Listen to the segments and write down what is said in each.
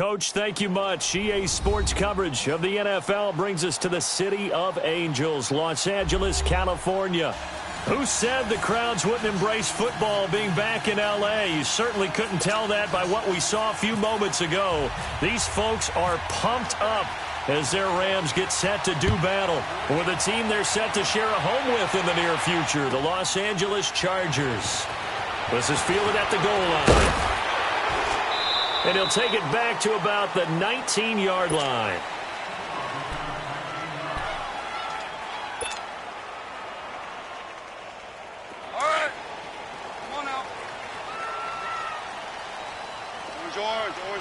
Coach, thank you much. EA Sports coverage of the NFL brings us to the City of Angels, Los Angeles, California. Who said the crowds wouldn't embrace football being back in L.A.? You certainly couldn't tell that by what we saw a few moments ago. These folks are pumped up as their Rams get set to do battle with a team they're set to share a home with in the near future, the Los Angeles Chargers. This is fielded at the goal line. And he'll take it back to about the 19-yard line.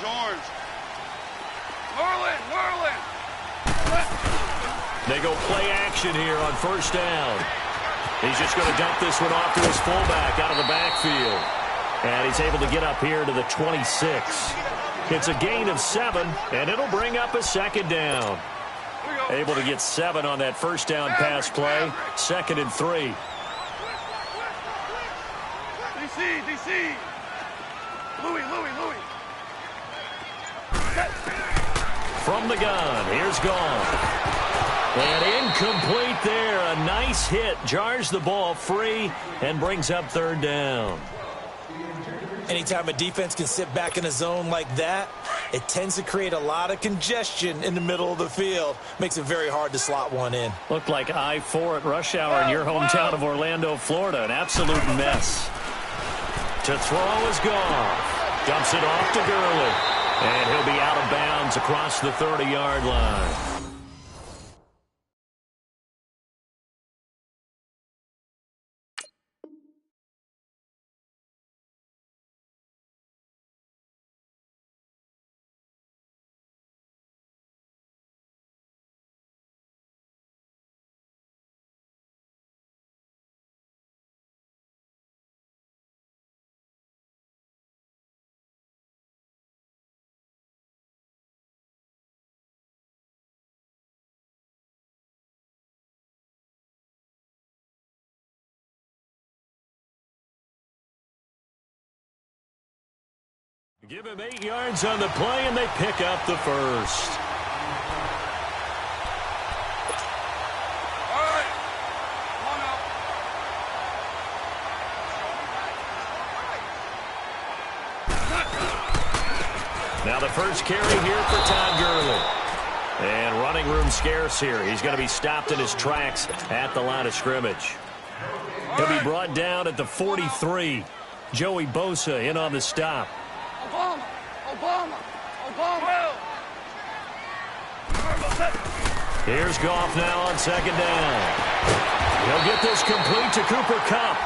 Orange. Merlin. They go play action here on first down. He's just going to dump this one off to his fullback out of the backfield. And he's able to get up here to the 26. It's a gain of 7, and it'll bring up a second down. Able to get 7 on that first down pass play. 2nd and 3. DC. Louis. From the gun, here's Goff. And incomplete there. A nice hit. Jars the ball free and brings up 3rd down. Anytime a defense can sit back in a zone like that, it tends to create a lot of congestion in the middle of the field. Makes it very hard to slot one in. Looked like I-4 at rush hour in your hometown of Orlando, Florida. An absolute mess. To throw is Goff. Dumps it off to Gurley. And he'll be out of bounds across the 30-yard line. Give him 8 yards on the play, and they pick up the first. All right. Come on Now the first carry here for Todd Gurley. And running room scarce here. He's going to be stopped in his tracks at the line of scrimmage. He'll be brought down at the 43. Joey Bosa in on the stop. Obama. Here's Goff now on 2nd down. He'll get this complete to Cooper Kupp.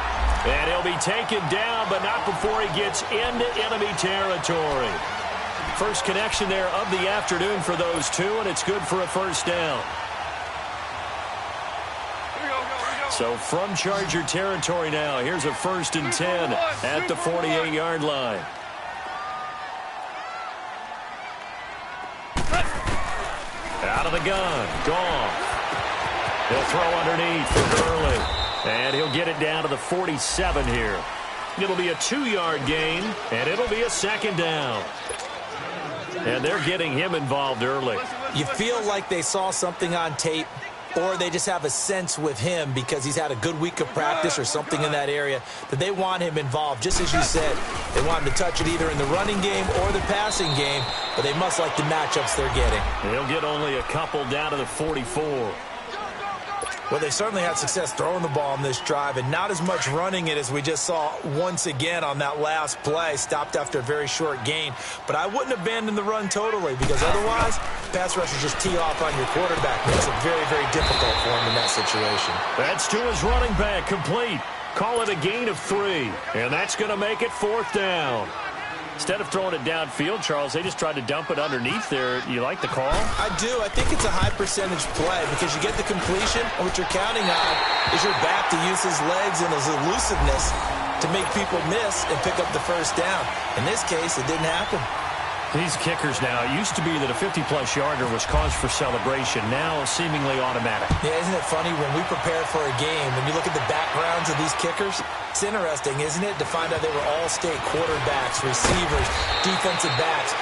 And he'll be taken down, but not before he gets into enemy territory. First connection there of the afternoon for those two, and it's good for a first down. So from Charger territory now, here's a 1st and 10 at the 48-yard line. Out of the gun, Goff. He'll throw underneath for Gurley. And he'll get it down to the 47 here. It'll be a 2-yard gain, and it'll be a 2nd down. And they're getting him involved early. You feel like they saw something on tape, or they just have a sense with him because he's had a good week of practice or something in that area that they want him involved. Just as you said, they want him to touch it either in the running game or the passing game, but they must like the matchups they're getting. He'll get only a couple down to the 44. Well, they certainly had success throwing the ball on this drive and not as much running it as we just saw once again on that last play. Stopped after a very short gain. But I wouldn't abandon the run totally because otherwise, pass rushers just tee off on your quarterback. Makes it very, very difficult for him in that situation. That's to his running back, complete. Call it a gain of 3. And that's going to make it 4th down. Instead of throwing it downfield, Charles, they just tried to dump it underneath there. You like the call? I do. I think it's a high percentage play because you get the completion, and what you're counting on is your back to use his legs and his elusiveness to make people miss and pick up the first down. In this case, it didn't happen. These kickers now, it used to be that a 50-plus yarder was cause for celebration. Now seemingly automatic. Yeah, isn't it funny when we prepare for a game, when you look at the backgrounds of these kickers, it's interesting, isn't it, to find out they were all-state quarterbacks, receivers, defensive backs.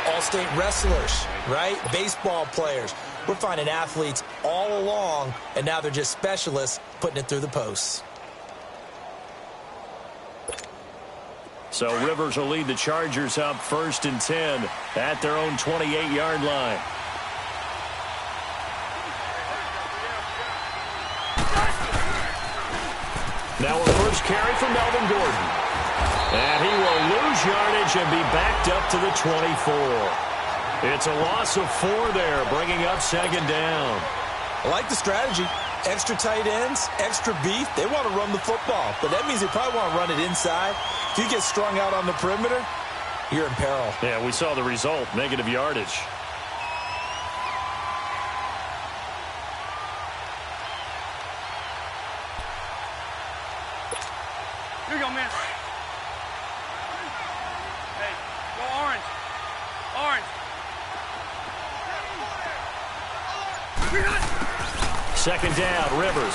all-state wrestlers, right? Baseball players. We're finding athletes all along, and now they're just specialists putting it through the posts. So Rivers will lead the Chargers up 1st and 10 at their own 28-yard line. Now a first carry from Melvin Gordon. And he will lose yardage and be backed up to the 24. It's a loss of 4 there, bringing up 2nd down. I like the strategy. Extra tight ends, extra beef. They want to run the football, but that means they probably want to run it inside. If you get strung out on the perimeter, you're in peril. Yeah, we saw the result, negative yardage. Here you go, man. Hey, go orange. Orange. Second down, Rivers.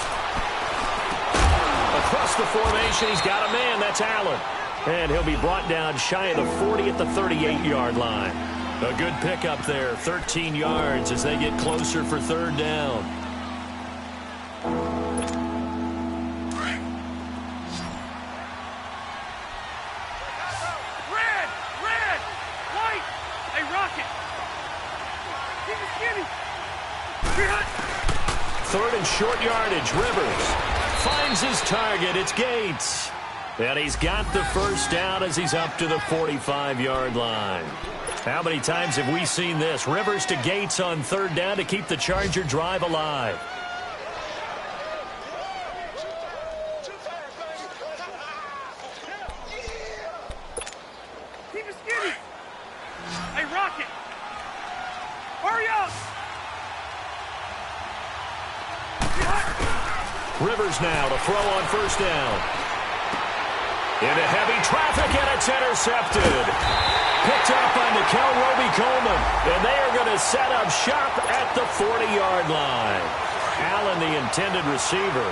Across the formation, he's got a man. That's Allen. And he'll be brought down shy of the 40 at the 38-yard line. A good pickup there, 13 yards as they get closer for 3rd down. Red! Red! White! Hey, Rocket! Keep it skinny! 3rd and short yardage. Rivers finds his target. It's Gates. And he's got the first down as he's up to the 45-yard line. How many times have we seen this? Rivers to Gates on 3rd down to keep the Charger drive alive. Keep it skinny! Hey, Rocket! Hurry up! Rivers now to throw on 1st down. Into heavy traffic, and it's intercepted. Picked up by Nickel Roby-Coleman, and they are going to set up shop at the 40-yard line. Allen, the intended receiver.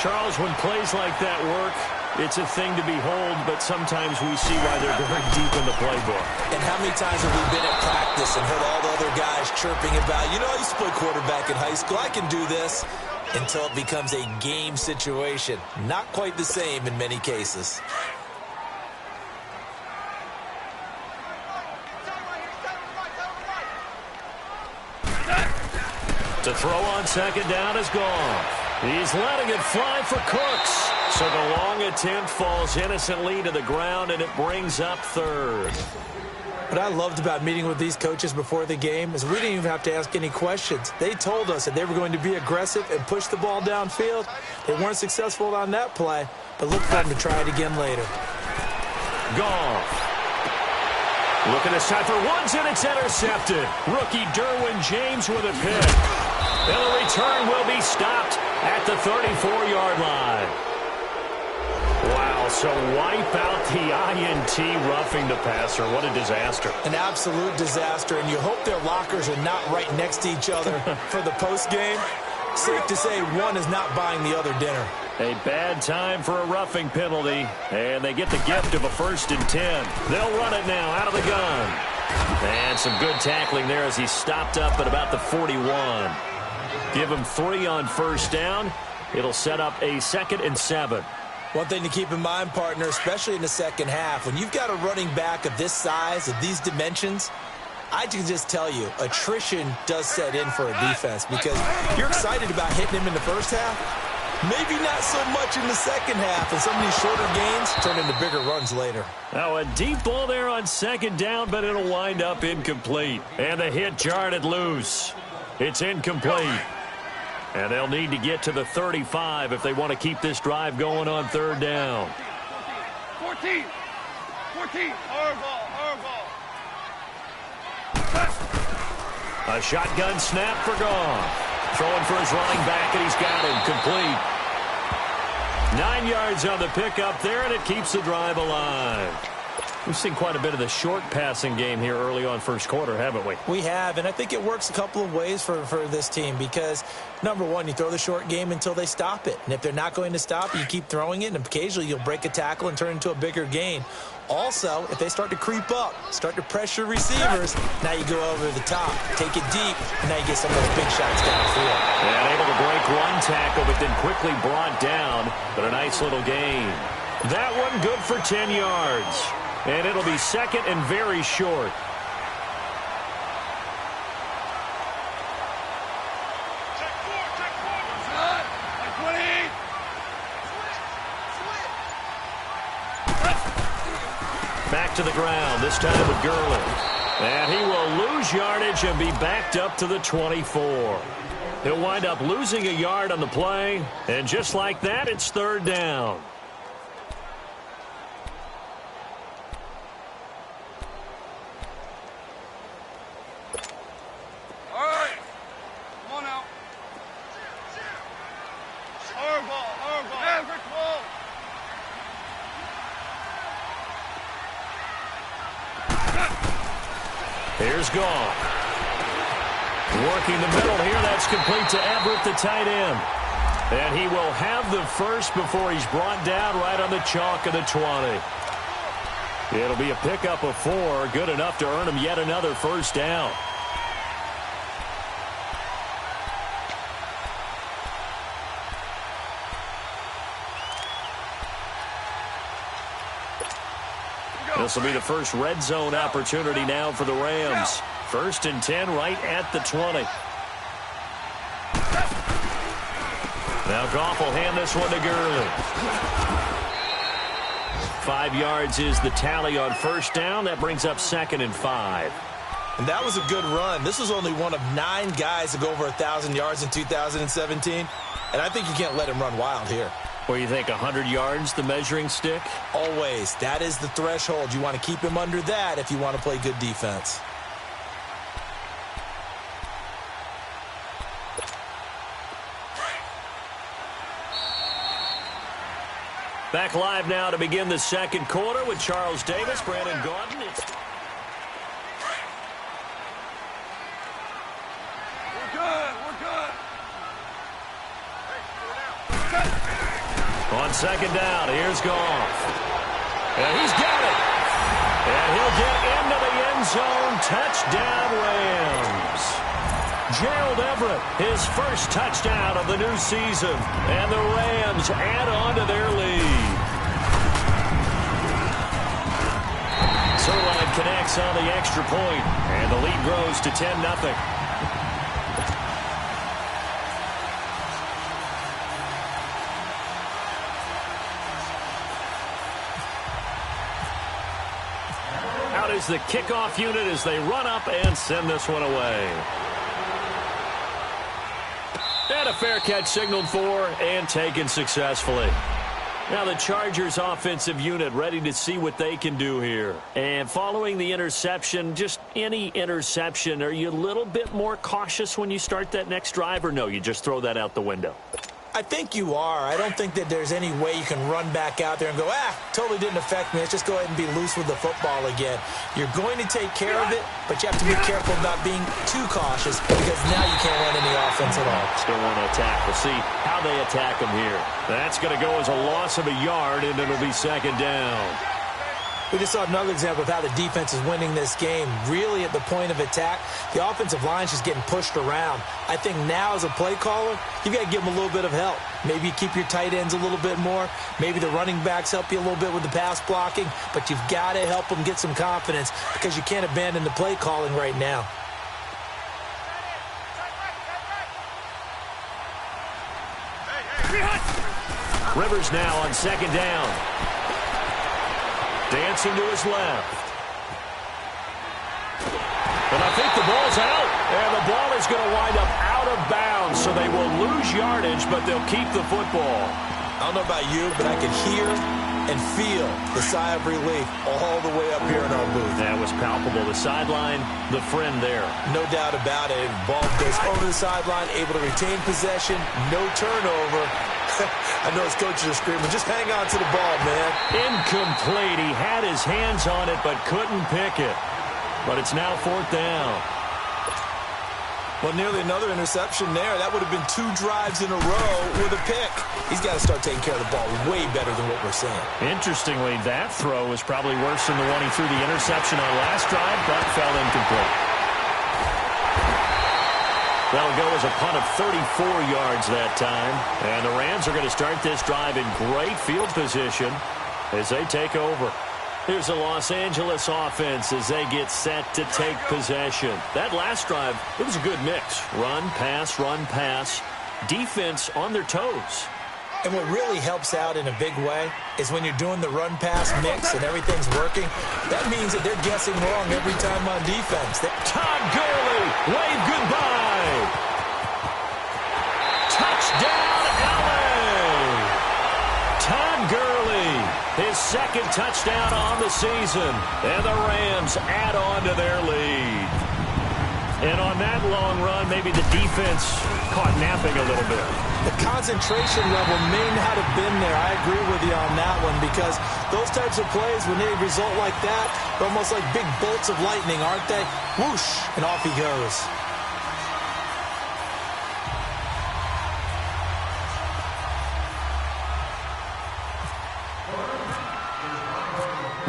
Charles, when plays like that work, it's a thing to behold, but sometimes we see why they're very deep in the playbook. And how many times have we been at practice and heard all the other guys chirping about, you know, I used to play quarterback in high school, I can do this, until it becomes a game situation. Not quite the same in many cases. To throw on 2nd down is Goff. He's letting it fly for Cooks. So the long attempt falls innocently to the ground, and it brings up 3rd. What I loved about meeting with these coaches before the game is we didn't even have to ask any questions. They told us that they were going to be aggressive and push the ball downfield. They weren't successful on that play, but look for them to try it again later. Goff. Looking this time for Woods, and it's intercepted. Rookie Derwin James with a pick. And the return will be stopped at the 34-yard line. Wow, so wipe out the INT roughing the passer. What a disaster. An absolute disaster, and you hope their lockers are not right next to each other for the postgame. Safe to say one is not buying the other dinner. A bad time for a roughing penalty, and they get the gift of a 1st and 10. They'll run it now out of the gun. And some good tackling there as he stopped up at about the 41. Give him 3 on 1st down. It'll set up a 2nd and 7. One thing to keep in mind, partner, especially in the second half, when you've got a running back of this size, of these dimensions, I can just tell you, attrition does set in for a defense because you're excited about hitting him in the first half. Maybe not so much in the second half, and some of these shorter gains turn into bigger runs later. Now a deep ball there on 2nd down, but it'll wind up incomplete. And the hit jarred it loose. It's incomplete. And they'll need to get to the 35 if they want to keep this drive going on 3rd down. 14. 14. Hard ball. A shotgun snap for Goff. Throwing for his running back, and he's got him complete. 9 yards on the pickup there, and it keeps the drive alive. We've seen quite a bit of the short passing game here early on first quarter, haven't we? We have, and I think it works a couple of ways for this team because, number one, you throw the short game until they stop it. And if they're not going to stop it, you keep throwing it, and occasionally you'll break a tackle and turn it into a bigger gain. Also, if they start to creep up, start to pressure receivers, now you go over the top, take it deep, and now you get some of those big shots downfield. And able to break one tackle, but then quickly brought down, but a nice little gain. That one good for 10 yards. And it'll be second and very short. Back to the ground, this time with Gurley. And he will lose yardage and be backed up to the 24. He'll wind up losing a yard on the play. And just like that, it's third down. Here's Goff. Working the middle here. That's complete to Everett, the tight end. And he will have the first before he's brought down right on the chalk of the 20. It'll be a pickup of 4. Good enough to earn him yet another first down. This will be the first red zone opportunity now for the Rams. First and 10 right at the 20. Now Goff will hand this one to Gurley. 5 yards is the tally on first down. That brings up second and 5. And that was a good run. This was only one of 9 guys to go over 1,000 yards in 2017. And I think you can't let him run wild here. What do you think, 100 yards, the measuring stick? Always. That is the threshold. You want to keep him under that if you want to play good defense. Back live now to begin the second quarter with Charles Davis, Brandon Gaudin. On second down, here's Goff. And he's got it. And he'll get into the end zone. Touchdown, Rams. Gerald Everett, his first touchdown of the new season. And the Rams add on to their lead. Sirline connects on the extra point, and the lead grows to 10-0. Is the kickoff unit as they run up and send this one away. And a fair catch signaled for and taken successfully. Now the Chargers offensive unit ready to see what they can do here. And following the interception, just any interception, are you a little bit more cautious when you start that next drive, or no, you just throw that out the window? I think you are. I don't think that there's any way you can run back out there and go, totally didn't affect me. Let's just go ahead and be loose with the football again. You're going to take care of it, but you have to be careful about being too cautious because now you can't run any offense at all. Still want to attack. We'll see how they attack them here. That's going to go as a loss of a yard, and it'll be second down. We just saw another example of how the defense is winning this game. Really at the point of attack, the offensive line is just getting pushed around. I think now as a play caller, you've got to give them a little bit of help. Maybe you keep your tight ends a little bit more. Maybe the running backs help you a little bit with the pass blocking. But you've got to help them get some confidence because you can't abandon the play calling right now. Rivers now on second down. Dancing to his left. And I think the ball's out. And the ball is going to wind up out of bounds, so they will lose yardage, but they'll keep the football. I don't know about you, but I could hear and feel the sigh of relief all the way up here in our booth. That was palpable. The sideline, the friend there. No doubt about it. Ball goes over the sideline, able to retain possession, no turnover. I know his coaches are screaming, just hang on to the ball, man. Incomplete. He had his hands on it but couldn't pick it. But it's now 4th down. Well, nearly another interception there. That would have been 2 drives in a row with a pick. He's got to start taking care of the ball way better than what we're seeing. Interestingly, that throw was probably worse than the one he threw the interception on last drive, but fell incomplete. That'll go as a punt of 34 yards that time. And the Rams are going to start this drive in great field position as they take over. Here's the Los Angeles offense as they get set to take possession. That last drive, it was a good mix. Run, pass, defense on their toes. And what really helps out in a big way is when you're doing the run-pass mix and everything's working, that means that they're guessing wrong every time on defense. Todd Gurley, wave goodbye. Touchdown, LA. Todd Gurley, his second touchdown on the season. And the Rams add on to their lead. And on that long run, maybe the defense caught napping a little bit. The concentration level may not have been there. I agree with you on that one because those types of plays, when they result like that, they're almost like big bolts of lightning, aren't they? Whoosh, and off he goes.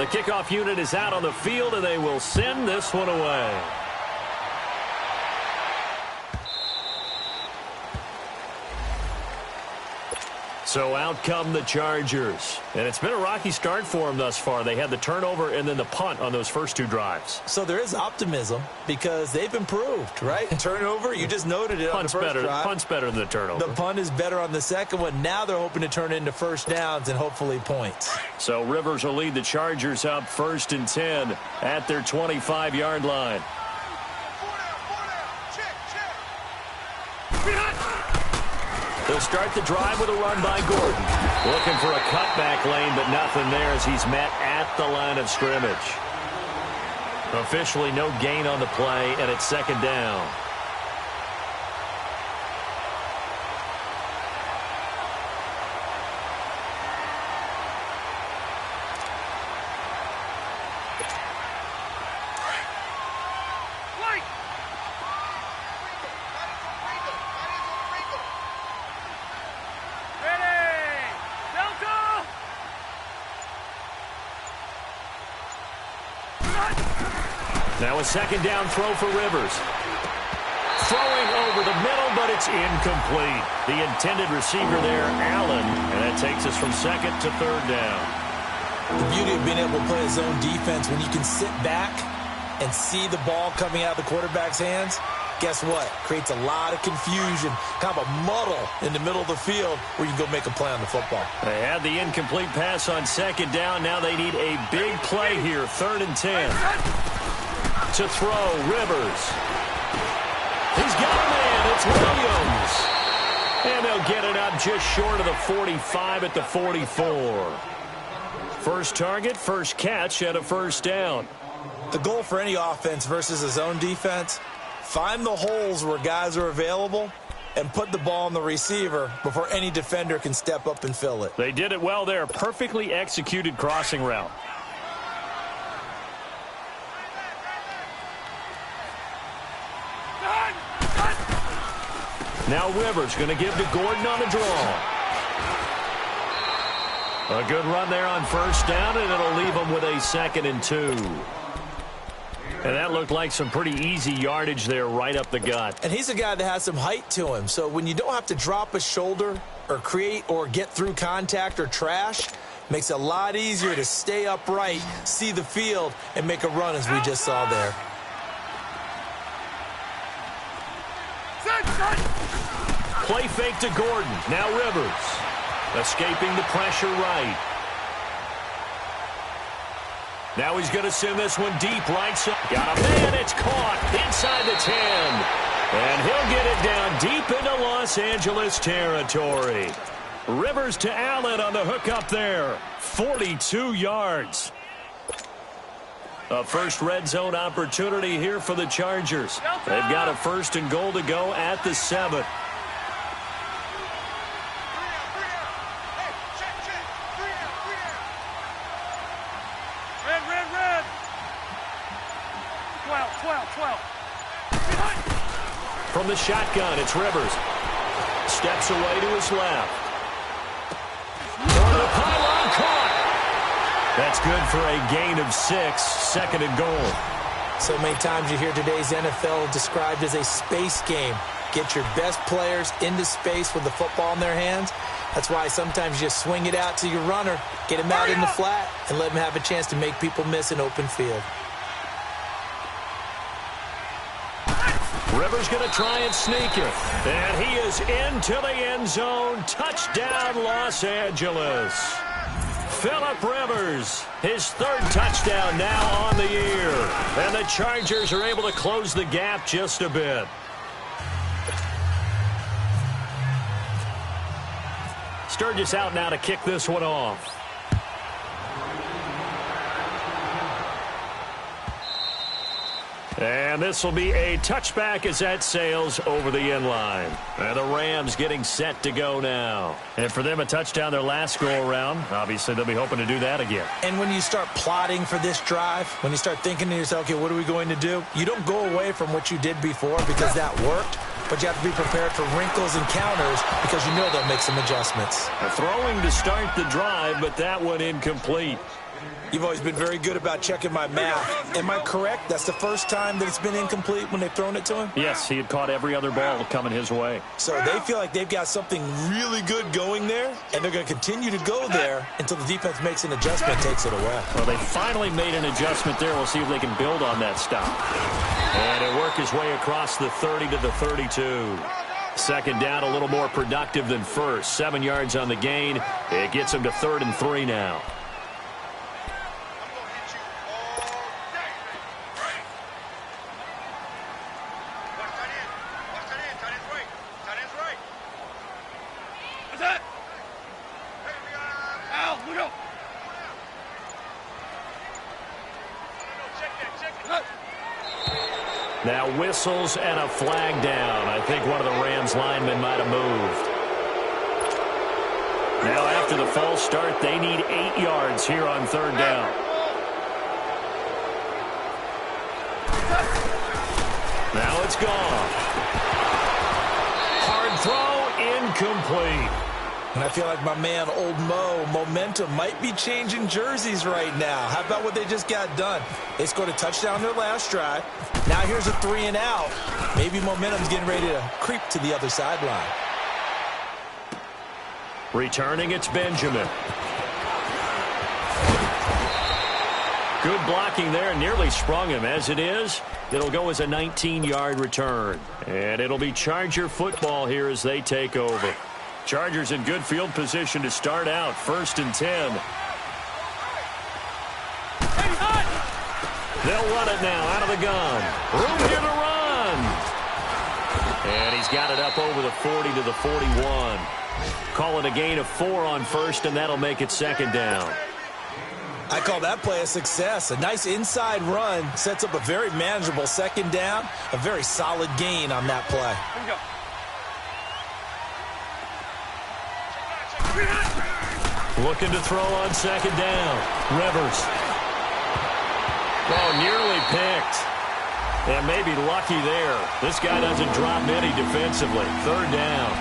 The kickoff unit is out on the field, and they will send this one away. So out come the Chargers. And it's been a rocky start for them thus far. They had the turnover and then the punt on those first 2 drives. So there is optimism because they've improved, right? Turnover, you just noted it on the first drive. Punt's better than the turnover. The punt is better on the second one. Now they're hoping to turn into first downs and hopefully points. So Rivers will lead the Chargers up 1st and 10 at their 25-yard line. They'll start the drive with a run by Gordon. Looking for a cutback lane, but nothing there as he's met at the line of scrimmage. Officially no gain on the play, and it's 2nd down. Now a 2nd down throw for Rivers. Throwing over the middle, but it's incomplete. The intended receiver there, Allen, and that takes us from 2nd to 3rd down. The beauty of being able to play a zone defense when you can sit back and see the ball coming out of the quarterback's hands, guess what? Creates a lot of confusion, kind of a muddle in the middle of the field where you can go make a play on the football. They had the incomplete pass on 2nd down. Now they need a big play here, 3rd and 10. To throw, Rivers. He's got a man. It's Williams. And they'll get it up just short of the 45 at the 44. First target, first catch, and a 1st down. The goal for any offense versus a zone defense, find the holes where guys are available and put the ball on the receiver before any defender can step up and fill it. They did it well there. Perfectly executed crossing route. Now Rivers going to give to Gordon on a draw. A good run there on 1st down, and it'll leave them with a 2nd and 2. And that looked like some pretty easy yardage there right up the gut. And he's a guy that has some height to him. So when you don't have to drop a shoulder or create or get through contact or trash, makes it a lot easier to stay upright, see the field, and make a run as we just saw there. Play fake to Gordon. Now Rivers. Escaping the pressure right. Now he's going to send this one deep right side. Got a man. It's caught inside the 10. And he'll get it down deep into Los Angeles territory. Rivers to Allen on the hook up there. 42 yards. A first red zone opportunity here for the Chargers. They've got a 1st and goal to go at the 7. 12. From the shotgun, it's Rivers. Steps away to his left. For the pylon, caught. That's good for a gain of 6, second and goal. So many times you hear today's NFL described as a space game. Get your best players into space with the football in their hands. That's why sometimes you just swing it out to your runner, get him out in the flat, and let him have a chance to make people miss an open field. Rivers going to try and sneak it. And he is into the end zone. Touchdown, Los Angeles. Phillip Rivers, his 3rd touchdown now on the year. And the Chargers are able to close the gap just a bit. Sturgis out now to kick this one off. And this will be a touchback as that sails over the end line. And the Rams getting set to go now. And for them, a touchdown their last go-around. Obviously, they'll be hoping to do that again. And when you start plotting for this drive, when you start thinking to yourself, okay, what are we going to do? You don't go away from what you did before because that worked. But you have to be prepared for wrinkles and counters because you know they'll make some adjustments. A throwing to start the drive, but that one incomplete. You've always been very good about checking my math. Am I correct? That's the first time that it's been incomplete when they've thrown it to him? Yes, he had caught every other ball coming his way. So they feel like they've got something really good going there, and they're going to continue to go there until the defense makes an adjustment and takes it away. Well, they finally made an adjustment there. We'll see if they can build on that stop. And it worked his way across the 30 to the 32. Second down, a little more productive than first. 7 yards on the gain. It gets him to 3rd and 3 now. Now whistles and a flag down. I think one of the Rams linemen might have moved. Now after the false start, they need 8 yards here on 3rd down. Now it's gone. Hard throw, incomplete. And I feel like my man, Old Mo, momentum might be changing jerseys right now. How about what they just got done? They scored a touchdown their last drive. Now here's a 3 and out. Maybe momentum's getting ready to creep to the other sideline. Returning, it's Benjamin. Good blocking there, nearly sprung him. As it is, it'll go as a 19-yard return. And it'll be Charger football here as they take over. Chargers in good field position to start out. 1st and 10. They'll run it now out of the gun. Room here to run. And he's got it up over the 40 to the 41. Call it a gain of 4 on 1st, and that'll make it 2nd down. I call that play a success. A nice inside run sets up a very manageable 2nd down. A very solid gain on that play. Here we go. Looking to throw on 2nd down. Rivers. Oh, nearly picked. And maybe lucky there. This guy doesn't drop many defensively. 3rd down.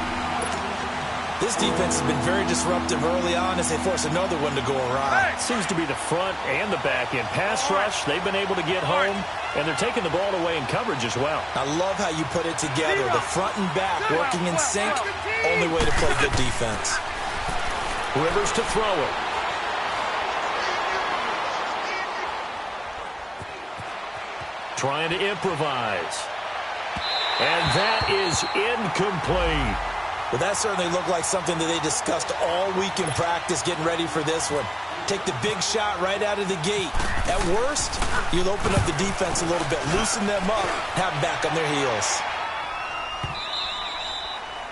This defense has been very disruptive early on as they force another one to go awry. Seems to be the front and the back end. Pass rush, they've been able to get home, and they're taking the ball away in coverage as well. I love how you put it together. The front and back working in sync. Only way to play good defense. Rivers to throw it. Trying to improvise. And that is incomplete. Well, that certainly looked like something that they discussed all week in practice getting ready for this one. Take the big shot right out of the gate. At worst, you'll open up the defense a little bit, loosen them up, have them back on their heels.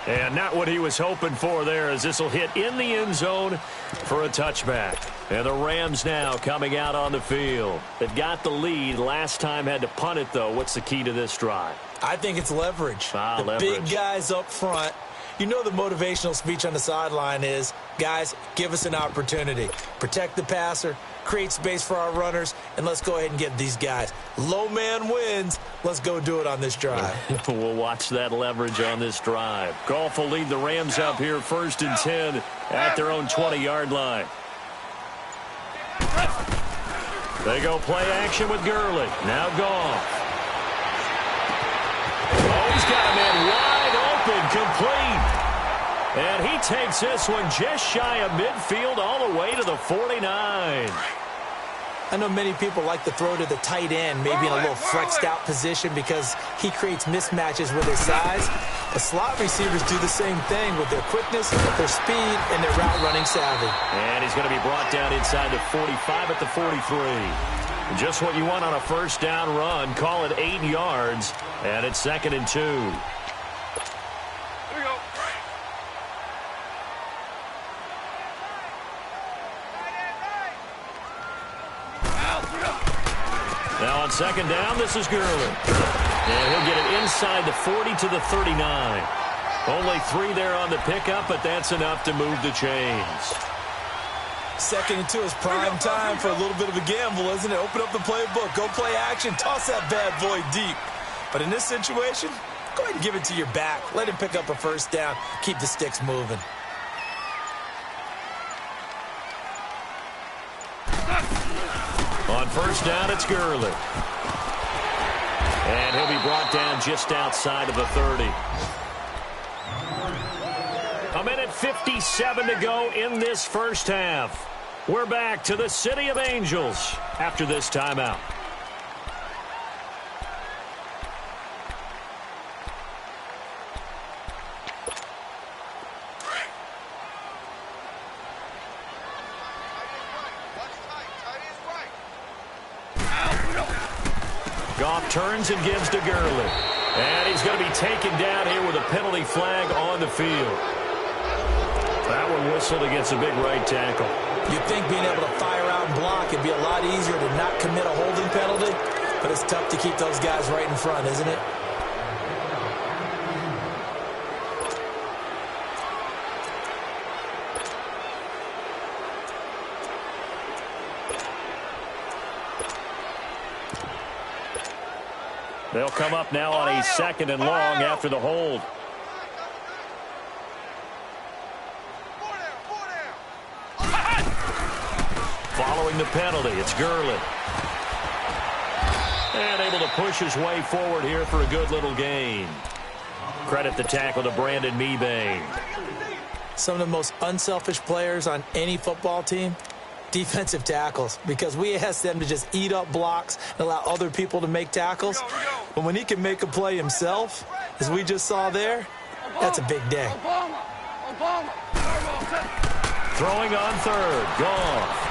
And not what he was hoping for there, as this will hit in the end zone for a touchback. And the Rams now coming out on the field. They've got the lead. Last time had to punt it, though. What's the key to this drive? I think it's leverage. Leverage. Big guys up front. You know the motivational speech on the sideline is, guys, give us an opportunity. Protect the passer, create space for our runners, and let's go ahead and get these guys. Low man wins. Let's go do it on this drive. We'll watch that leverage on this drive. Goff will lead the Rams up here 1st and 10 at their own 20-yard line. They go play action with Gurley. Now Goff. Oh, he's got a man wide open, complete. And he takes this one just shy of midfield all the way to the 49. I know many people like to throw to the tight end, maybe in a little flexed out position because he creates mismatches with his size. But slot receivers do the same thing with their quickness, their speed, and their route running savvy. And he's going to be brought down inside the 45 at the 43. Just what you want on a first down run. Call it 8 yards, and it's 2nd and 2. Here we go. Now on 2nd down, this is Gurley. And he'll get it inside the 40 to the 39. Only 3 there on the pickup, but that's enough to move the chains. 2nd and 2 is prime time for a little bit of a gamble, isn't it? Open up the playbook, go play action, toss that bad boy deep. But in this situation, go ahead and give it to your back. Let him pick up a first down. Keep the sticks moving. On first down, it's Gurley. And he'll be brought down just outside of the 30. A minute 57 to go in this first half. We're back to the City of Angels after this timeout. Goff turns and gives to Gurley. And he's going to be taken down here with a penalty flag on the field. That one whistled against a big right tackle. You'd think being able to fire out and block it'd be a lot easier to not commit a holding penalty, but it's tough to keep those guys right in front, isn't it? They'll come up now on a 2nd and long after the hold. Following the penalty, it's Gurley. And able to push his way forward here for a good little gain. Credit the tackle to Brandon Mebane. Some of the most unselfish players on any football team, defensive tackles, because we ask them to just eat up blocks and allow other people to make tackles. But when he can make a play himself, as we just saw there, that's a big day. Throwing on 3rd, Goff.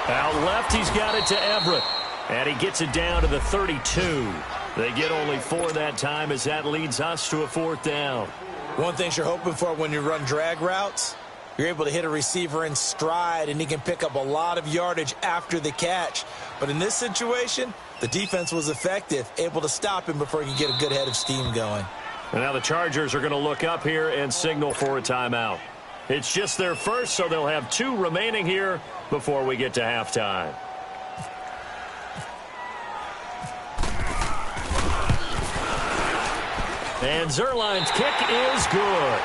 Out left, he's got it to Everett. And he gets it down to the 32. They get only 4 that time as that leads us to a 4th down. One thing you're hoping for when you run drag routes, you're able to hit a receiver in stride, and he can pick up a lot of yardage after the catch. But in this situation, the defense was effective, able to stop him before he could get a good head of steam going. And now the Chargers are going to look up here and signal for a timeout. It's just their first, so they'll have 2 remaining here before we get to halftime. And Zerline's kick is good.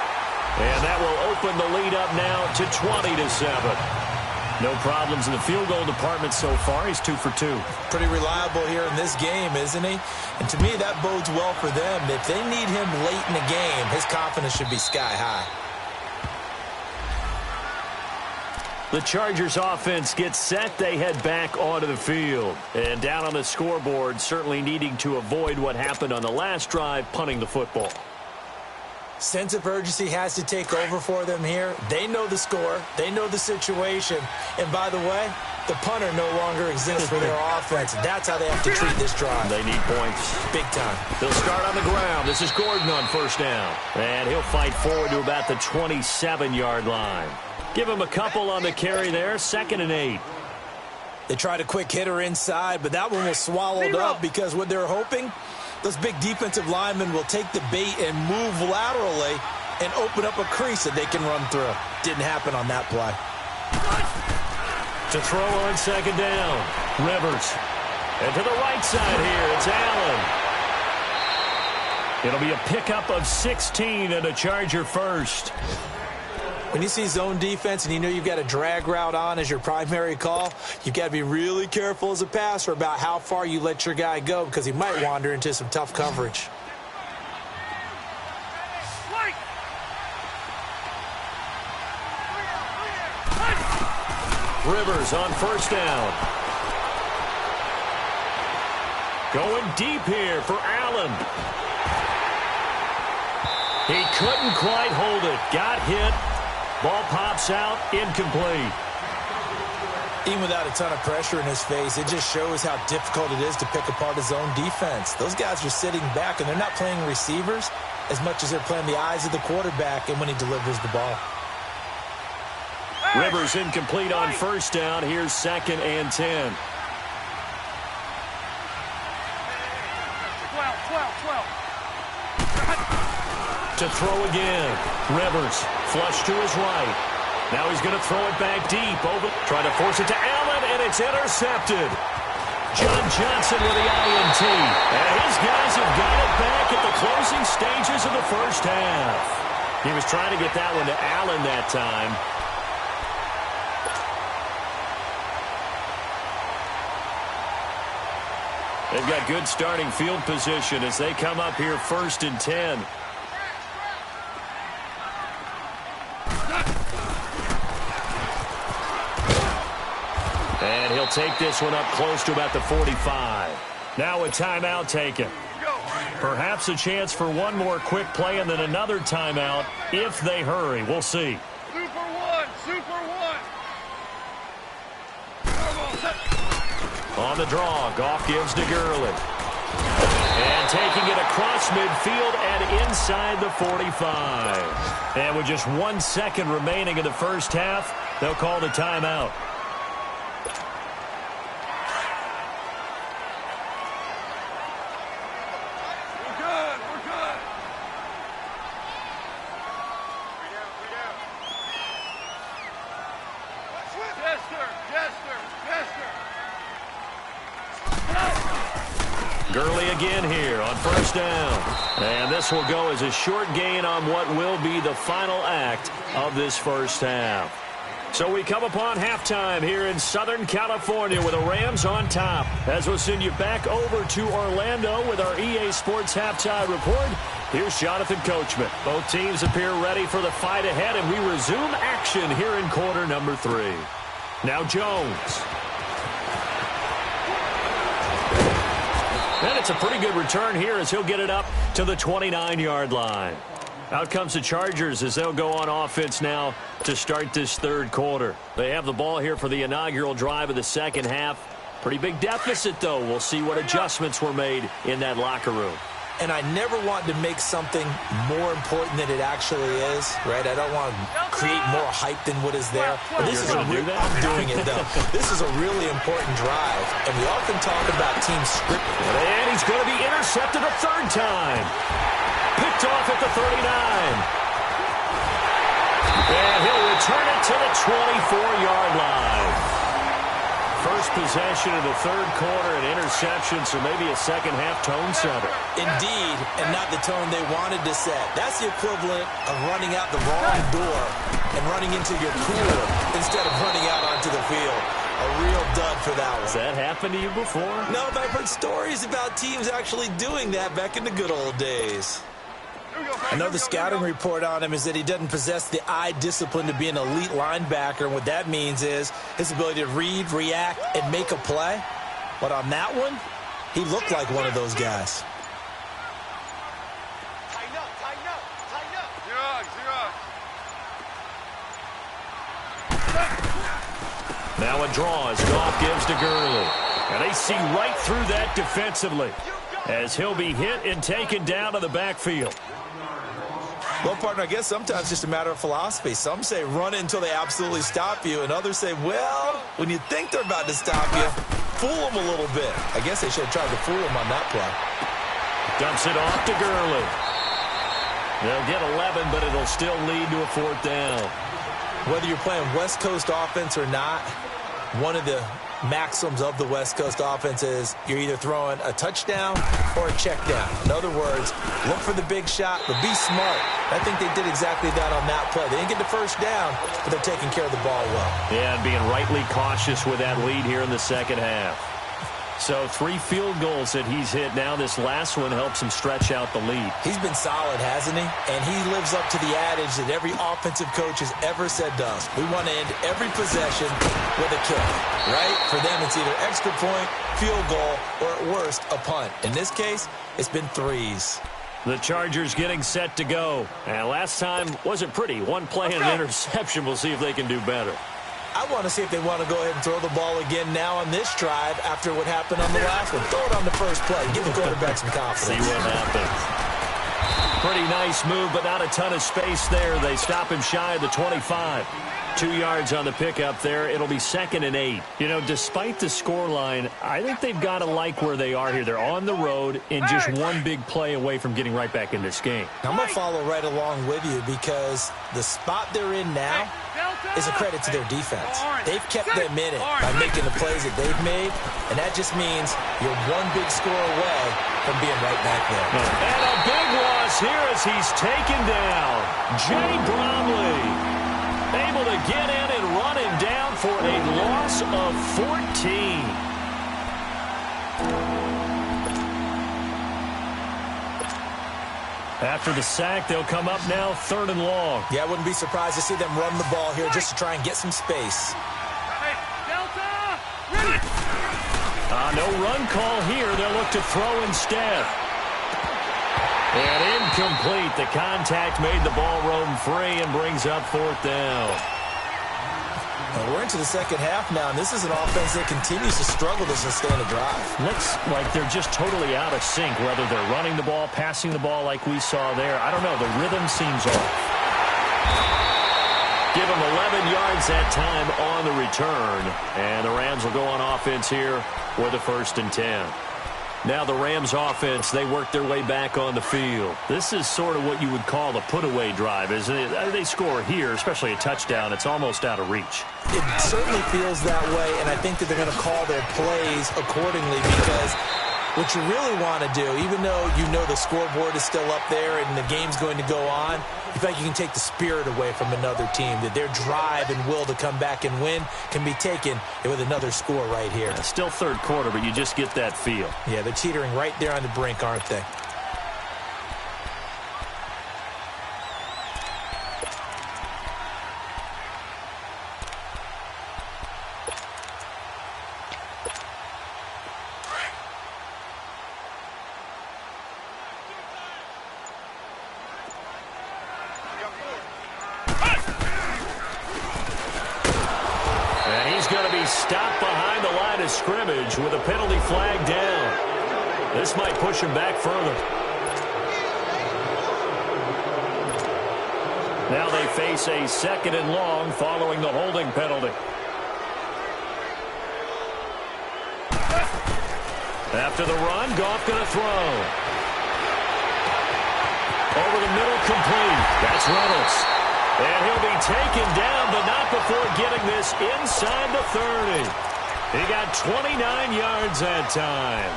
And that will open the lead up now to 20-7. No problems in the field goal department so far. He's 2 for 2. Pretty reliable here in this game, isn't he? And to me, that bodes well for them. If they need him late in the game, his confidence should be sky high. The Chargers offense gets set. They head back onto the field. And down on the scoreboard, certainly needing to avoid what happened on the last drive, punting the football. Sense of urgency has to take over for them here. They know the score. They know the situation. And by the way, the punter no longer exists for their offense. That's how they have to treat this drive. They need points. Big time. They'll start on the ground. This is Gordon on first down. And he'll fight forward to about the 27-yard line. Give him a couple on the carry there. 2nd and 8. They tried a quick hitter inside, but that one was swallowed up because what they're hoping Those big defensive linemen will take the bait and move laterally and open up a crease that they can run through. Didn't happen on that play. To throw on second down, Rivers. And to the right side here, it's Allen. It'll be a pickup of 16 and a Charger first. When you see zone defense and you know you've got a drag route on as your primary call, you've got to be really careful as a passer about how far you let your guy go because he might wander into some tough coverage. Rivers on first down. Going deep here for Allen. He couldn't quite hold it. Got hit. Ball pops out. Incomplete. Even without a ton of pressure in his face, it just shows how difficult it is to pick apart his own defense. Those guys are sitting back, and they're not playing receivers as much as they're playing the eyes of the quarterback and when he delivers the ball. Rivers incomplete on first down. Here's 2nd and 10. 12. To throw again. Rivers flush to his right. Now he's going to throw it back deep. Trying to force it to Allen, and it's intercepted. John Johnson with the INT. And his guys have got it back at the closing stages of the first half. He was trying to get that one to Allen that time. They've got good starting field position as they come up here 1st and 10. And he'll take this one up close to about the 45. Now a timeout taken. Perhaps a chance for one more quick play and then another timeout if they hurry. We'll see. Super one. On the draw, Goff gives to Gurley. And taking it across midfield and inside the 45. And with just 1 second remaining in the first half, they'll call the timeout. We're good. Jester. Gurley again here on first down. And this will go as a short gain on what will be the final act of this first half. So we come upon halftime here in Southern California with the Rams on top. As we'll send you back over to Orlando with our EA Sports Halftime Report. Here's Jonathan Coachman. Both teams appear ready for the fight ahead, and we resume action here in quarter number 3. Now Jones. And it's a pretty good return here as he'll get it up to the 29-yard line. Out comes the Chargers as they'll go on offense now to start this third quarter. They have the ball here for the inaugural drive of the second half. Pretty big deficit, though. We'll see what adjustments were made in that locker room. And I never want to make something more important than it actually is, right? I don't want to create more hype than what is there. But this is I'm doing it, though. This is a really important drive, and we often talk about team script. And he's going to be intercepted a third time. Picked off at the 39. And he'll return it to the 24-yard line. First possession of the third quarter, an interception, so maybe a second-half tone setter. Indeed, and not the tone they wanted to set. That's the equivalent of running out the wrong door and running into your pool instead of running out onto the field. A real dud for that one. Has that happened to you before? No, but I've heard stories about teams actually doing that back in the good old days. I know the scouting report on him is that he doesn't possess the eye discipline to be an elite linebacker, and what that means is his ability to read, react, and make a play. But on that one, he looked like one of those guys. Tighten up. Now a draw as Goff gives to Gurley. And they see right through that defensively as he'll be hit and taken down to the backfield. Well, partner, I guess sometimes it's just a matter of philosophy. Some say run it until they absolutely stop you, and others say, well, when you think they're about to stop you, fool them a little bit. I guess they should have tried to fool him on that play. Dumps it off to Gurley. They'll get 11, but it'll still lead to a 4th down. Whether you're playing West Coast offense or not, one of the maxims of the West Coast offense is you're either throwing a touchdown or a check down. In other words, look for the big shot, but be smart. I think they did exactly that on that play. They didn't get the first down, but they're taking care of the ball well. Yeah, and being rightly cautious with that lead here in the second half. So 3 field goals that he's hit now. This last one helps him stretch out the lead. He's been solid, hasn't he? And he lives up to the adage that every offensive coach has ever said to us. We want to end every possession with a kick, right? For them, it's either extra point, field goal, or at worst, a punt. In this case, it's been 3s. The Chargers getting set to go. And last time wasn't pretty. One play and an interception. We'll see if they can do better. I want to see if they want to go ahead and throw the ball again now on this drive after what happened on the last one. Throw it on the first play. Give the quarterback some confidence. See what happens. Pretty nice move, but not a ton of space there. They stop him shy of the 25. 2 yards on the pickup there. It'll be 2nd and 8. You know, despite the scoreline, I think they've got to like where they are here. They're on the road and just one big play away from getting right back in this game. I'm going to follow right along with you because the spot they're in now is a credit to their defense. They've kept them in it by making the plays that they've made, and that just means you're one big score away from being right back there. And a big loss here as he's taken down. Jay Bromley able to get in and run him down for a loss of 14. After the sack, they'll come up now 3rd and long. Yeah, I wouldn't be surprised to see them run the ball here just to try and get some space. Hey, Delta! Ready! No run call here. They'll look to throw instead. And incomplete. The contact made the ball roam free and brings up 4th down. Well, we're into the second half now, and this is an offense that continues to struggle to sustain a drive. Looks like they're just totally out of sync, whether they're running the ball, passing the ball like we saw there. I don't know. The rhythm seems off. Give them 11 yards that time on the return. And the Rams will go on offense here with a 1st and 10. Now the Rams offense, they work their way back on the field. This is sort of what you would call a put-away drive, isn't it? They score here, especially a touchdown. It's almost out of reach. It certainly feels that way, and I think that they're going to call their plays accordingly because what you really want to do, even though you know the scoreboard is still up there and the game's going to go on, you feel like you can take the spirit away from another team, that their drive and will to come back and win can be taken with another score right here. Yeah, still 3rd quarter, but you just get that feel. Yeah, they're teetering right there on the brink, aren't they? Stopped behind the line of scrimmage with a penalty flag down. This might push him back further. Now they face a 2nd and long following the holding penalty. After the run, Goff going to throw. Over the middle, complete. That's Reynolds. And he'll be taken down, but not before getting this inside the 30. He got 29 yards that time.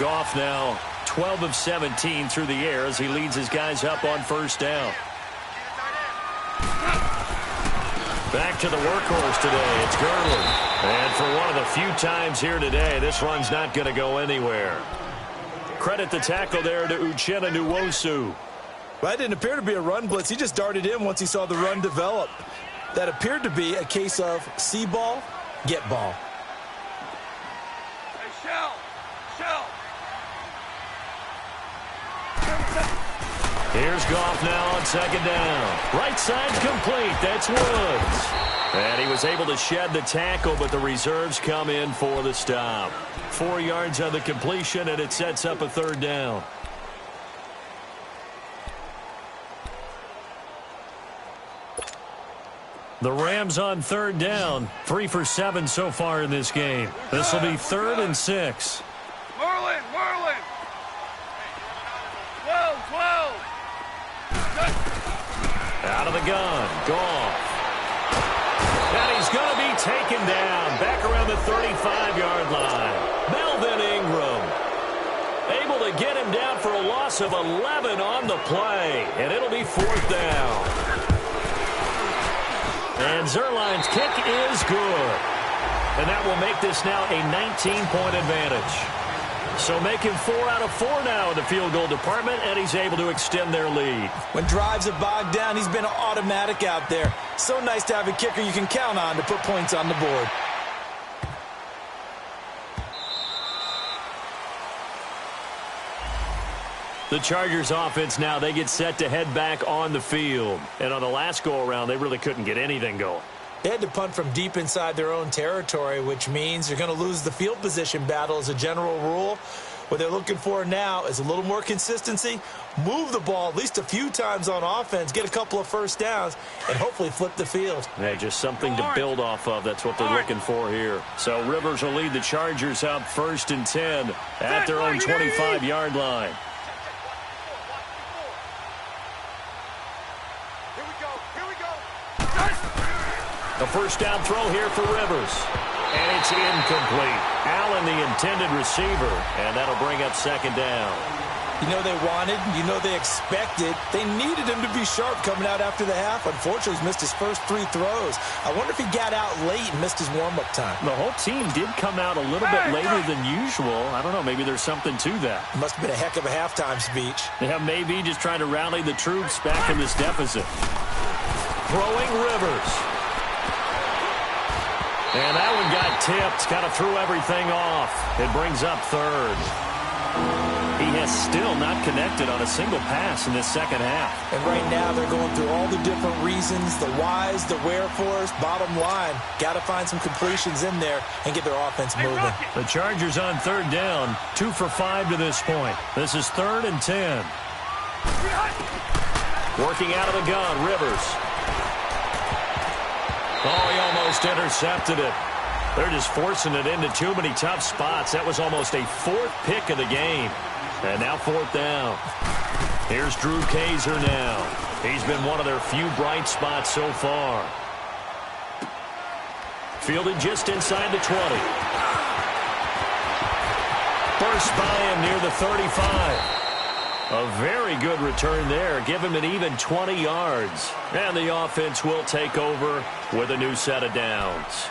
Goff now 12 of 17 through the air as he leads his guys up on 1st down. Back to the workhorse today. It's Gurley. And for one of the few times here today, this run's not going to go anywhere. Credit the tackle there to Uchenna Nwosu. Well, that didn't appear to be a run blitz. He just darted in once he saw the run develop. That appeared to be a case of see ball, get ball. Hey, Shell! Here's Goff now on 2nd down. Right side complete. That's Woods. And he was able to shed the tackle, but the reserves come in for the stop. 4 yards on the completion, and it sets up a 3rd down. The Rams on third down. 3 for 7 so far in this game. This will be 3rd and 6. Merlin! 12! Out of the gun. Goff. And he's going to be taken down. Back around the 35-yard line. Melvin Ingram. Able to get him down for a loss of 11 on the play. And it'll be 4th down. And Zerline's kick is good. And that will make this now a 19-point advantage. So making 4 out of 4 now in the field goal department, and he's able to extend their lead. When drives are bogged down, he's been automatic out there. So nice to have a kicker you can count on to put points on the board. The Chargers offense now, they get set to head back on the field. And on the last go-around, they really couldn't get anything going. They had to punt from deep inside their own territory, which means you're going to lose the field position battle as a general rule. What they're looking for now is a little more consistency, move the ball at least a few times on offense, get a couple of first downs, and hopefully flip the field. Yeah, just something to build off of. That's what they're looking for here. So Rivers will lead the Chargers up 1st and 10 at their own 25-yard line. The first down throw here for Rivers. And it's incomplete. Allen, the intended receiver. And that'll bring up 2nd down. You know they wanted, you know they expected. They needed him to be sharp coming out after the half. Unfortunately, he's missed his first 3 throws. I wonder if he got out late and missed his warm-up time. The whole team did come out a little bit later than usual. I don't know, maybe there's something to that. It must have been a heck of a halftime speech. Yeah, maybe just trying to rally the troops back in this deficit. Throwing Rivers. And that one got tipped, kind of threw everything off. It brings up 3rd. He has still not connected on a single pass in this second half. And right now they're going through all the different reasons, the whys, the wherefores. Bottom line, got to find some completions in there and get their offense moving. The Chargers on 3rd down, 2 for 5 to this point. This is 3rd and 10. Working out of the gun, Rivers. Oh, he almost intercepted it. They're just forcing it into too many tough spots. That was almost a 4th pick of the game. And now 4th down. Here's Drew Kaiser now. He's been one of their few bright spots so far. Fielded just inside the 20. First by him near the 35. A very good return there. Give him an even 20 yards. And the offense will take over with a new set of downs.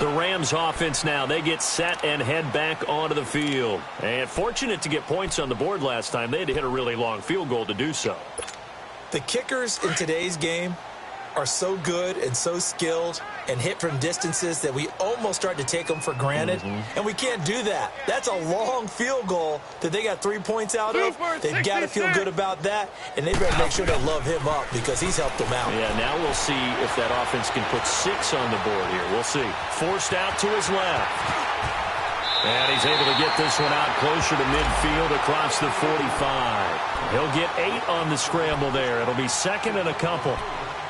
The Rams offense now, they get set and head back onto the field. And fortunate to get points on the board last time. They had to hit a really long field goal to do so. The kickers in today's game are so good and so skilled and hit from distances that we almost start to take them for granted. And we can't do that. That's a long field goal that they got 3 points out of. They've got to feel good about that, and they better make sure they love him up because he's helped them out. Yeah, now we'll see if that offense can put 6 on the board here. We'll see. Forced out to his left. And he's able to get this one out closer to midfield across the 45. He'll get 8 on the scramble there. It'll be 2nd and a couple.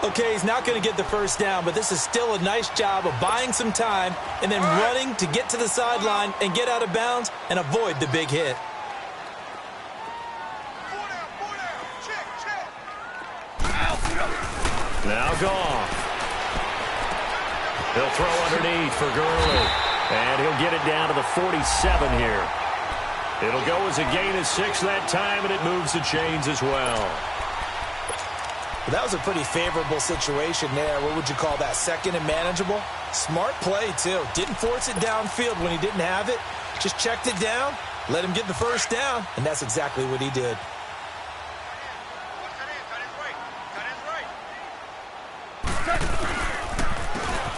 Okay, he's not going to get the first down, but this is still a nice job of buying some time and then running to get to the sideline and get out of bounds and avoid the big hit. Now Goff. He'll throw underneath for Gurley. And he'll get it down to the 47 here. It'll go as a gain of 6 that time, and it moves the chains as well. That was a pretty favorable situation there. What would you call that? 2nd and manageable? Smart play, too. Didn't force it downfield when he didn't have it. Just checked it down, let him get the first down, and that's exactly what he did.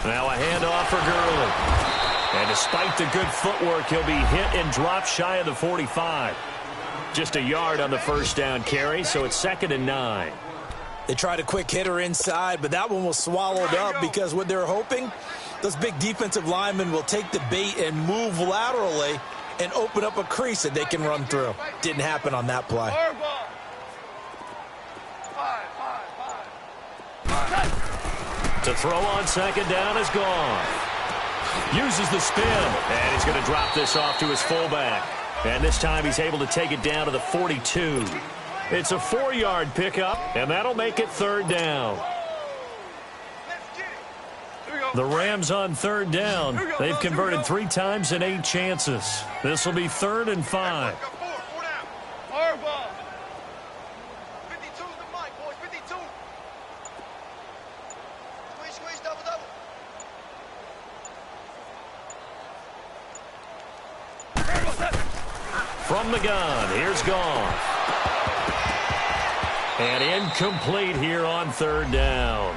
Now a handoff for Gurley. And despite the good footwork, he'll be hit and dropped shy of the 45. Just a yard on the first down carry, so it's 2nd and 9. They tried a quick hitter inside, but that one was swallowed up because what they're hoping, those big defensive linemen will take the bait and move laterally and open up a crease that they can run through. Didn't happen on that play. To throw on second down is Goff. Uses the spin, and he's going to drop this off to his fullback. And this time he's able to take it down to the 42. It's a 4-yard pickup, and that'll make it third down. The Rams on third down. They've converted 3 times in 8 chances. This will be 3rd and 5. From the gun, here's Goff. And incomplete here on third down.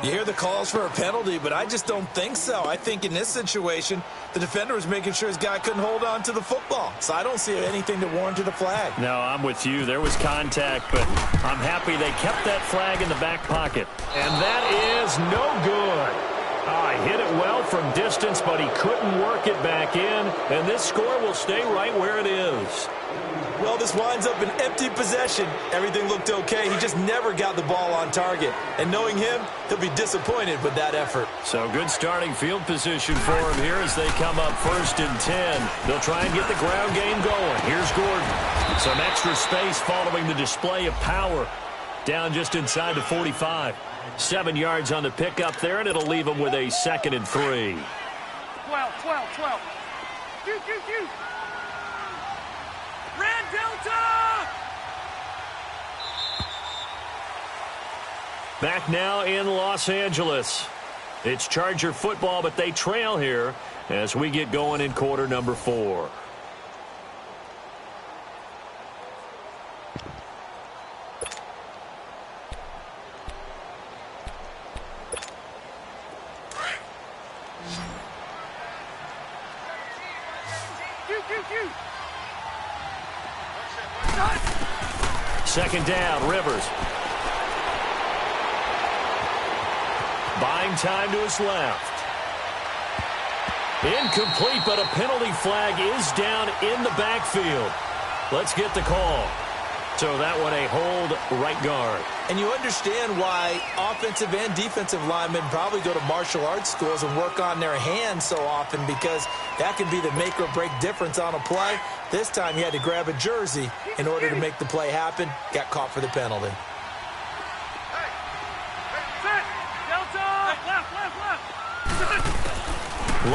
You hear the calls for a penalty, but I just don't think so. I think in this situation, the defender was making sure his guy couldn't hold on to the football. So I don't see anything that warranted a flag. No, I'm with you. There was contact, but I'm happy they kept that flag in the back pocket. And that is no good. Oh, he hit it well from distance, but he couldn't work it back in. And this score will stay right where it is. Well, this winds up an empty possession. Everything looked okay. He just never got the ball on target. And knowing him, he'll be disappointed with that effort. So good starting field position for him here as they come up 1st and 10. They'll try and get the ground game going. Here's Gordon. Some extra space following the display of power. Down just inside the 45. 7 yards on the pickup there, and it'll leave him with a 2nd and 3. 12. Q. Red Delta! Back now in Los Angeles. It's Charger football, but they trail here as we get going in quarter number 4. Q. 2nd down, Rivers. Buying time to his left. Incomplete, but a penalty flag is down in the backfield. Let's get the call. So that one a hold right guard. And you understand why offensive and defensive linemen probably go to martial arts schools and work on their hands so often, because that can be the make or break difference on a play. This time he had to grab a jersey in order to make the play happen. Got caught for the penalty.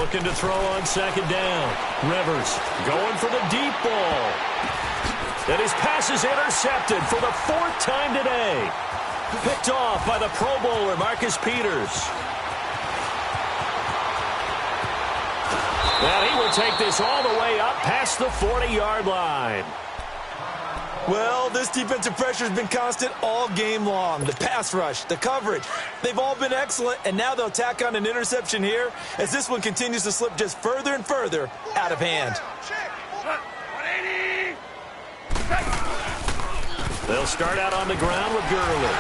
Looking to throw on 2nd down. Rivers going for the deep ball. And his pass is intercepted for the 4th time today. Picked off by the Pro Bowler, Marcus Peters. And he will take this all the way up past the 40-yard line. Well, this defensive pressure has been constant all game long. The pass rush, the coverage, they've all been excellent, and now they'll tack on an interception here as this one continues to slip just further and further out of hand. They'll start out on the ground with Gurley.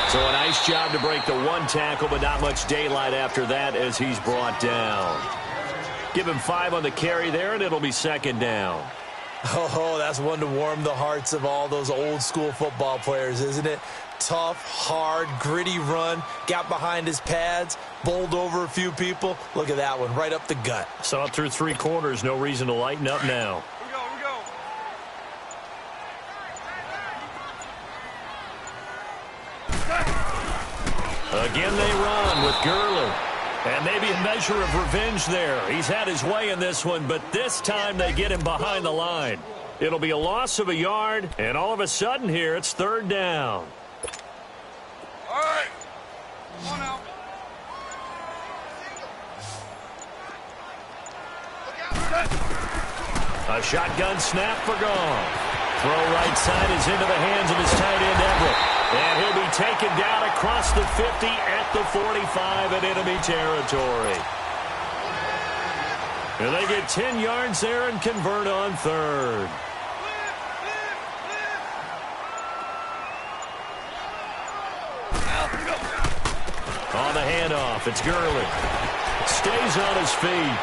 So a nice job to break the 1 tackle, but not much daylight after that as he's brought down. Give him 5 on the carry there, and it'll be 2nd down. Oh, that's one to warm the hearts of all those old school football players, isn't it? Tough, hard, gritty run, got behind his pads, bowled over a few people. Look at that one, right up the gut. Saw it through 3 quarters, no reason to lighten up now. We go. Again they run with Gurley. And maybe a measure of revenge there. He's had his way in this one, but this time they get him behind the line. It'll be a loss of a yard, and all of a sudden here it's 3rd down. All right. Come on now. A shotgun snap for Goff. Throw right side is into the hands of his tight end, Everett. And he'll be taken down across the 50 at the 45 in enemy territory. And they get 10 yards there and convert on 3rd. On the handoff, it's Gurley. Stays on his feet.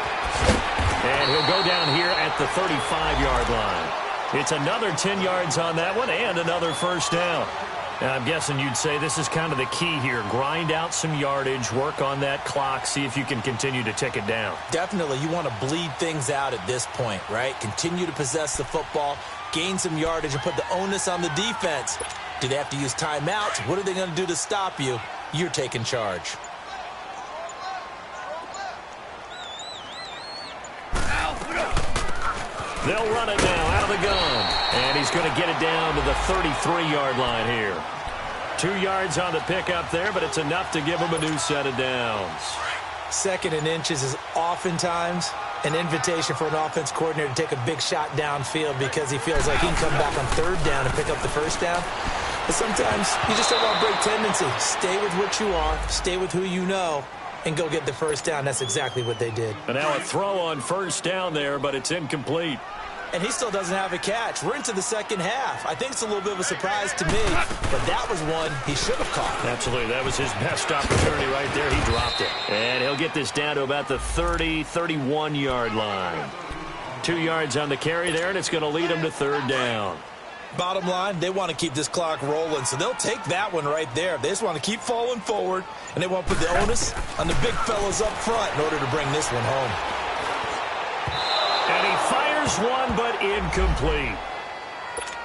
And he'll go down here at the 35-yard line. It's another 10 yards on that one and another 1st down. And I'm guessing you'd say this is kind of the key here. Grind out some yardage, work on that clock, see if you can continue to tick it down. Definitely. You want to bleed things out at this point, right? Continue to possess the football, gain some yardage, and put the onus on the defense. Do they have to use timeouts? What are they going to do to stop you? You're taking charge. They'll run it now out of the gun. And he's going to get it down to the 33-yard line here. 2 yards on the pickup there, but it's enough to give him a new set of downs. 2nd and inches is oftentimes an invitation for an offense coordinator to take a big shot downfield because he feels like he can come back on 3rd down and pick up the 1st down. But sometimes you just don't want to break tendency. Stay with what you are, stay with who you know, and go get the 1st down. That's exactly what they did. And now a throw on 1st down there, but it's incomplete. And he still doesn't have a catch. We're into the 2nd half. I think it's a little bit of a surprise to me, but that was one he should have caught. Absolutely. That was his best opportunity right there. He dropped it. And he'll get this down to about the 30, 31-yard line. 2 yards on the carry there, and it's going to lead him to 3rd down. Bottom line, they want to keep this clock rolling, so they'll take that one right there. They just want to keep falling forward, and they want to put the onus on the big fellas up front in order to bring this one home. And he fires one, but incomplete.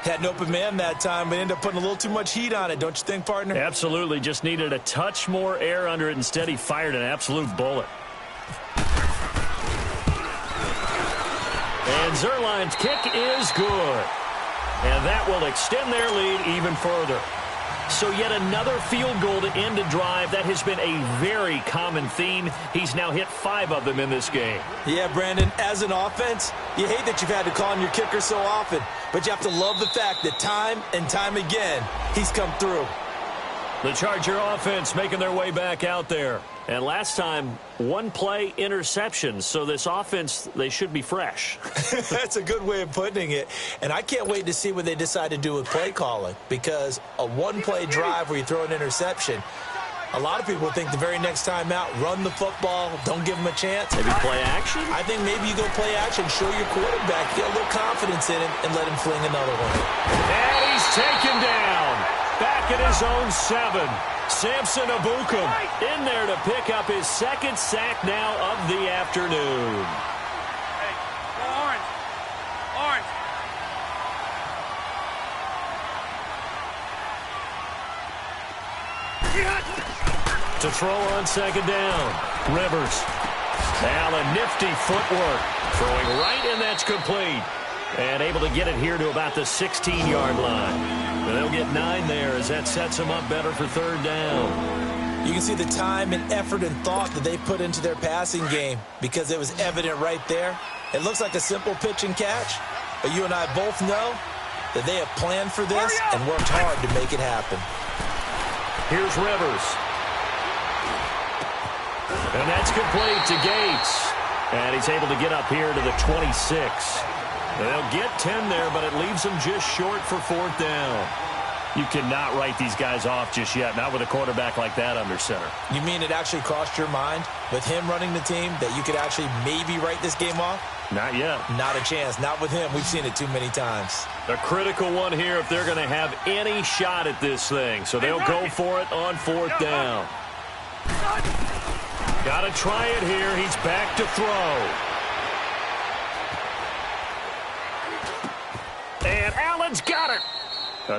Had an open man that time, but ended up putting a little too much heat on it, don't you think, partner? Absolutely. Just needed a touch more air under it. Instead, he fired an absolute bullet. And Zerline's kick is good. And that will extend their lead even further. So yet another field goal to end a drive. That has been a very common theme. He's now hit 5 of them in this game. Yeah, Brandon, as an offense, you hate that you've had to call on your kicker so often, but you have to love the fact that time and time again, he's come through. The Charger offense making their way back out there. And last time, 1-play interception. So this offense, they should be fresh. That's a good way of putting it. And I can't wait to see what they decide to do with play calling, because a 1-play drive where you throw an interception, a lot of people think the very next time out, run the football, don't give them a chance. Maybe play action? I think maybe you go play action, show your quarterback, get a little confidence in him, and let him fling another one. And he's taken down. Back at his own 7. Samson Abukum in there to pick up his 2nd sack now of the afternoon. Hey, go orange. Orange. To throw on 2nd down. Rivers. Now a nifty footwork. Throwing right, and that's complete. And able to get it here to about the 16-yard line. They'll get 9 there as that sets them up better for 3rd down. You can see the time and effort and thought that they put into their passing game because it was evident right there. It looks like a simple pitch and catch, but you and I both know that they have planned for this and worked hard to make it happen. Here's Rivers. And that's complete to Gates. And he's able to get up here to the 26. They'll get 10 there, but it leaves them just short for 4th down. You cannot write these guys off just yet, not with a quarterback like that under center. You mean it actually crossed your mind with him running the team that you could actually maybe write this game off? Not yet. Not a chance. Not with him. We've seen it too many times. A critical one here if they're going to have any shot at this thing. So they'll go for it on 4th down. Got to try it here. He's back to throw. And Allen's got it.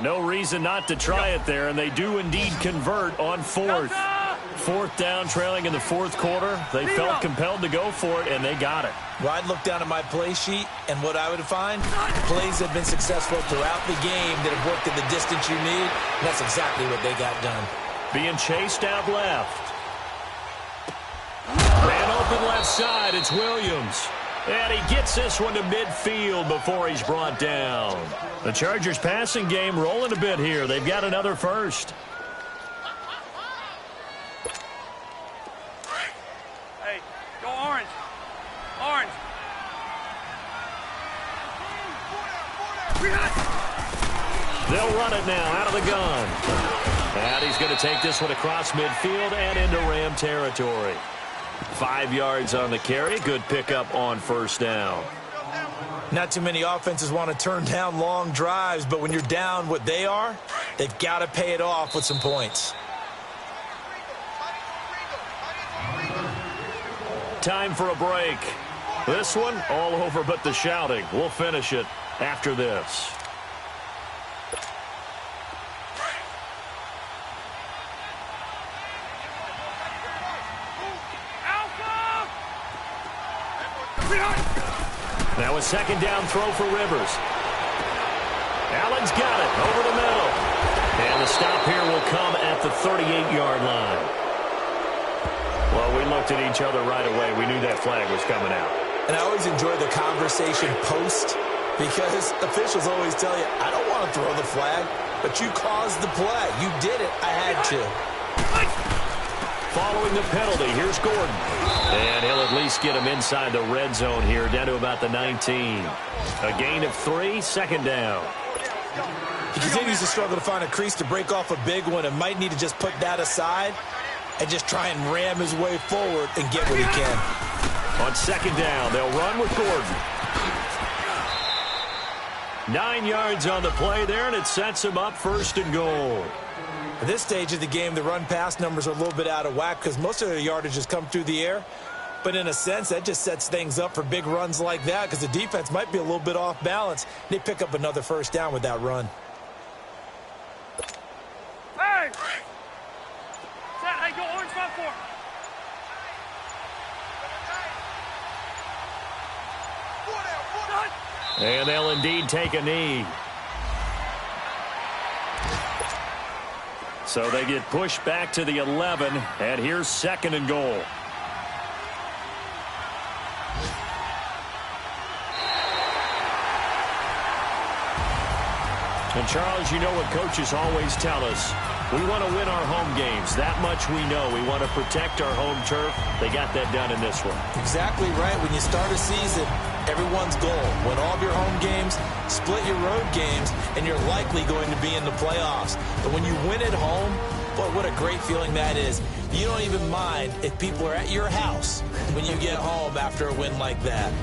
No reason not to try it there, and they do indeed convert on 4th. 4th down, trailing in the 4th quarter. They felt compelled to go for it, and they got it. Well, I'd look down at my play sheet, and what I would find, plays have been successful throughout the game that have worked at the distance you need, and that's exactly what they got done. Being chased out left. Man open left side, it's Williams. And he gets this one to midfield before he's brought down. The Chargers passing game rolling a bit here. They've got another first. Hey, go orange. Orange. They'll run it now out of the gun. And he's going to take this one across midfield and into Ram territory. 5 yards on the carry. Good pickup on 1st down. Not too many offenses want to turn down long drives, but when you're down what they are, They've got to pay it off with some points. Time for a break. This one, all over but the shouting. We'll finish it after this. Now a second down throw for Rivers. Allen's got it over the middle. And the stop here will come at the 38-yard line. Well, we looked at each other right away. We knew that flag was coming out. And I always enjoy the conversation post because officials always tell you, I don't want to throw the flag, but you caused the play. You did it. I had to. Following the penalty, here's Gordon. And he'll at least get him inside the red zone here, down to about the 19. A gain of 3, second down. He continues to struggle to find a crease to break off a big one and might need to just put that aside and just try and ram his way forward and get what he can. On second down, they'll run with Gordon. 9 yards on the play there, and it sets him up first and goal. At this stage of the game, the run-pass numbers are a little bit out of whack because most of their yardage has come through the air. But in a sense, that just sets things up for big runs like that because the defense might be a little bit off balance. They pick up another first down with that run. Hey! Set, hey, go orange 5-4. And they'll indeed take a knee. So they get pushed back to the 11, and here's second and goal. And, Charles, you know what coaches always tell us. We want to win our home games. That much we know. We want to protect our home turf. They got that done in this one. Exactly right. When you start a season, everyone's goal, win all of your home games, split your road games, and you're likely going to be in the playoffs. But when you win at home, boy, what a great feeling that is. You don't even mind if people are at your house when you get home after a win like that.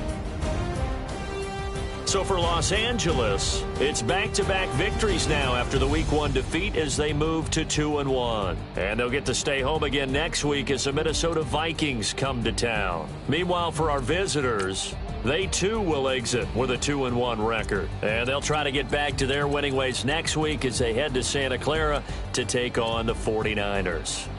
So for Los Angeles, it's back-to-back victories now after the Week 1 defeat as they move to 2-1. And they'll get to stay home again next week as the Minnesota Vikings come to town. Meanwhile, for our visitors, they too will exit with a 2-1 record. And they'll try to get back to their winning ways next week as they head to Santa Clara to take on the 49ers.